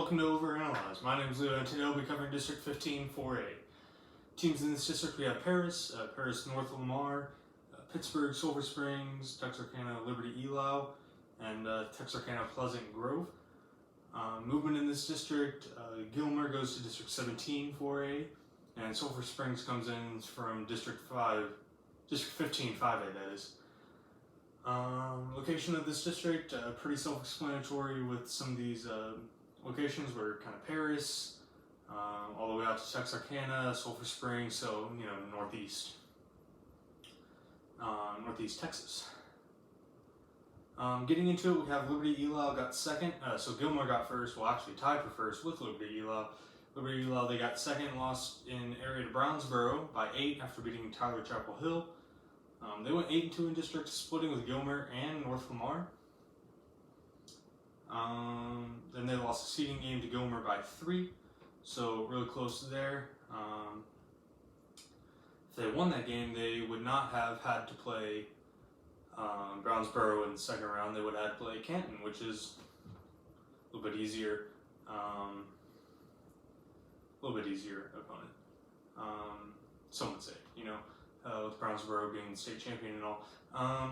welcome to Overanalyze. My name is Leo, and today I'll be covering District 15 4A. Teams in this district, we have Paris, North Lamar, Pittsburgh, Silver Springs, Texarkana, Liberty Elau, and Texarkana, Pleasant Grove. Movement in this district, Gilmer goes to District 17 4A, and Silver Springs comes in from District 15 5A, that is. Location of this district, pretty self-explanatory with some of these locations. We're kind of Paris, all the way out to Texarkana, Sulphur Springs, so, you know, northeast Texas. Getting into it, we have Liberty Elau got second, so Gilmer got first, well actually tied for first with Liberty Elau. Liberty Elau, they got second, lost in area to Brownsboro by 8 after beating Tyler Chapel Hill. They went 8-2 in district, splitting with Gilmer and North Lamar. Then they lost the seeding game to Gilmer by 3, so really close there. If they won that game, they would not have had to play Brownsboro in the second round. They would have had to play Canton, which is a little bit easier. Opponent. Some would say, you know. With Brownsboro being the state champion and all.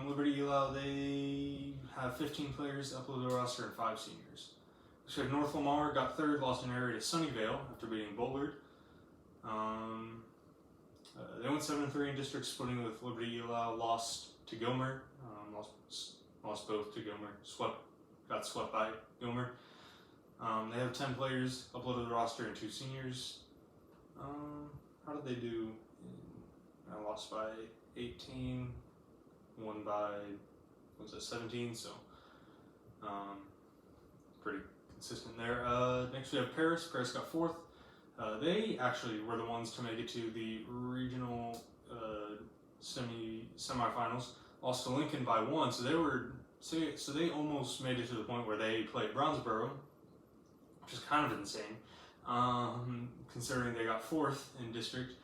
Liberty Elau, they have 15 players uploaded to the roster and 5 seniors. So North Lamar got third, lost an area to Sunnyvale after beating Bullard. They went 7-3 in district, splitting with Liberty Elau, lost to Gilmer, lost both to Gilmer, got swept by Gilmer. They have 10 players uploaded to the roster and 2 seniors. How did they do? I lost by 18, won by, 17, so pretty consistent there. Next we have Paris. Paris got 4th. They actually were the ones to make it to the regional semifinals. Lost to Lincoln by 1, so they almost made it to the point where they played Brownsboro, which is kind of insane, considering they got 4th in district.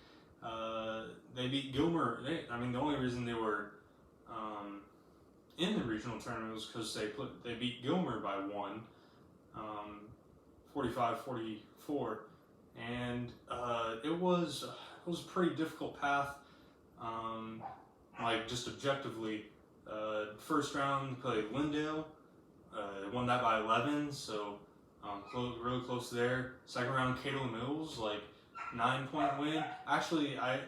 They beat Gilmer. The only reason they were in the regional tournament was because they beat Gilmer by 1, 45-44, and it was a pretty difficult path. Just objectively, first round played Lindale. They won that by 11, so really close there. Second round, Cato Mills, 9-point win. Actually, I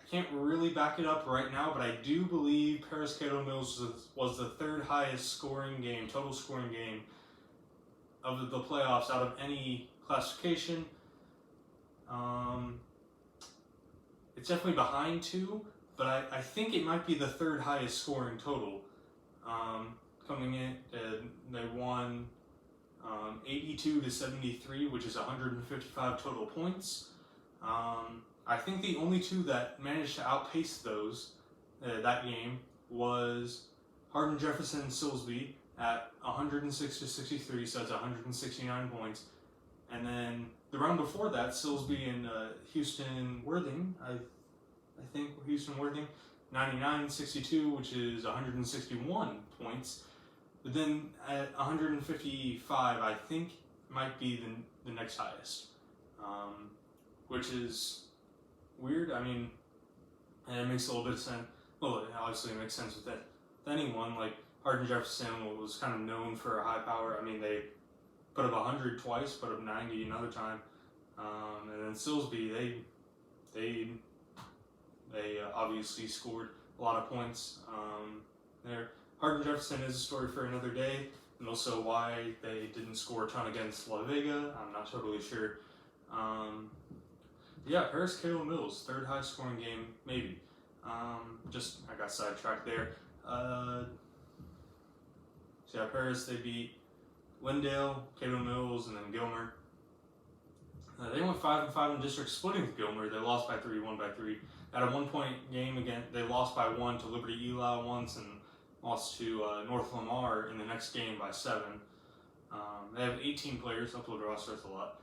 can't really back it up right now, but I do believe Paris Cato Mills was the 3rd highest scoring game, total scoring game of the playoffs out of any classification. It's definitely behind 2, but I think it might be the 3rd highest scoring total. Coming in, they won 82-73, which is 155 total points. I think the only 2 that managed to outpace those that game was Hardin Jefferson and Silsbee at 106-63, so that's 169 points. And then the round before that, Silsbee and Houston Worthing, I think Houston Worthing, 99-62, which is 161 points. But then at 155, I think might be the next highest, which is weird. And it makes a little bit of sense. Well, it obviously makes sense with anyone. Like Hardin Jefferson was kind of known for a high power. They put up 100 twice, put up 90 another time, and then Silsbee, they obviously scored a lot of points there. Hardin Jefferson is a story for another day, and also why they didn't score a ton against La Vega, I'm not totally sure. Yeah, Paris Cato Mills, 3rd highest scoring game, maybe. I got sidetracked there. So yeah, Paris, they beat Lindale, Cato Mills, and then Gilmer. They went 5-5 in district, splitting with Gilmer. They lost by 3, won by 3. At a 1-point game again, they lost by 1 to Liberty Elau once, and lost to North Lamar in the next game by 7. They have 18 players uploaded to roster. That's a lot.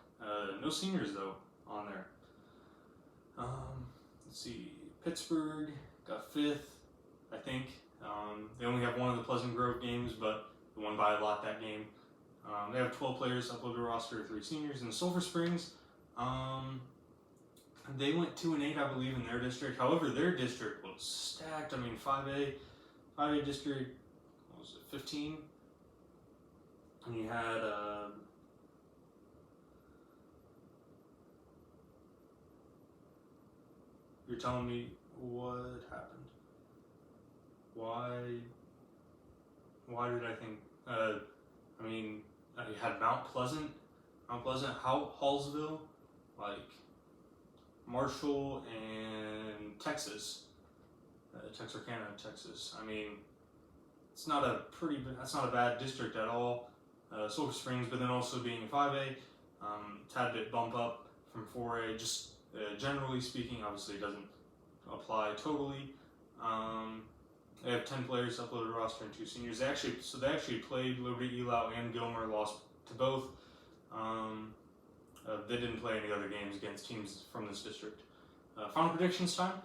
No seniors though on there. Let's see. Pittsburgh got 5th, I think. They only have one of the Pleasant Grove games, but they won by a lot that game. They have 12 players upload to roster, 3 seniors. And Sulphur Springs, they went 2-8, I believe, in their district. However, their district was stacked. I mean, 5A district, what was it, 15? And you had you're telling me what happened? Why did I think? I mean, you had Mount Pleasant, Hallsville, like Marshall and Texas, Texarkana, Texas. I mean, that's not a bad district at all. Sulphur Springs, but then also being 5A, tad bit bump up from 4A. Just generally speaking, obviously it doesn't apply totally. They have 10 players uploaded roster and 2 seniors. They actually played Liberty, Elau, and Gilmer, lost to both. They didn't play any other games against teams from this district. Final predictions time.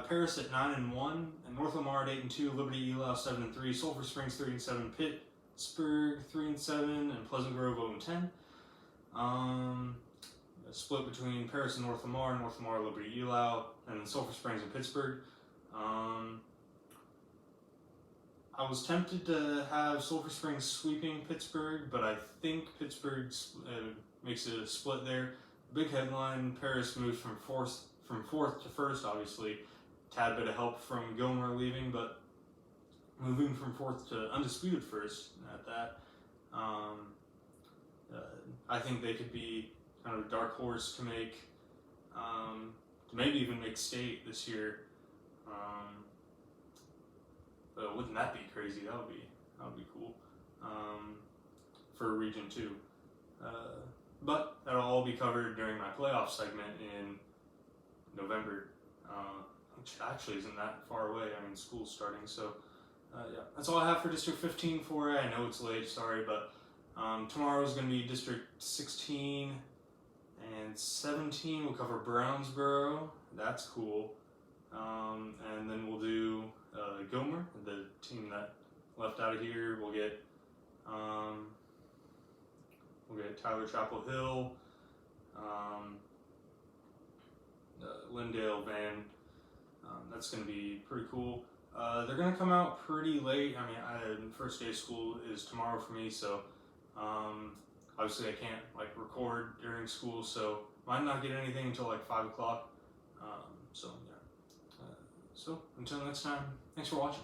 Paris at 9-1, and North Lamar at 8-2, Liberty, Elau 7-3, Sulphur Springs 3-7, Pittsburgh 3-7, and Pleasant Grove 0-10. Split between Paris and North Lamar, Liberty, Elau, and then Sulphur Springs and Pittsburgh. I was tempted to have Sulphur Springs sweeping Pittsburgh, but I think Pittsburgh makes it a split there. Big headline: Paris moves from fourth to first. Obviously, tad bit of help from Gilmer leaving, but moving from fourth to undisputed first at that. I think they could be kind of a dark horse to maybe even make state this year. Wouldn't that be crazy? That would be cool for Region 2. But that'll all be covered during my playoff segment in November, which actually isn't that far away. I mean, school's starting, so yeah. That's all I have for District 15 for it. I know it's late, sorry, but tomorrow's going to be District 16 and 17. We'll cover Brownsboro. That's cool. And then we'll do Gilmer, the team that left out of here. We'll get Tyler Chapel Hill, Lindale Van. That's going to be pretty cool. They're going to come out pretty late. I mean, first day of school is tomorrow for me, so obviously I can't record during school, so might not get anything until 5 o'clock. So yeah. So until next time, thanks for watching.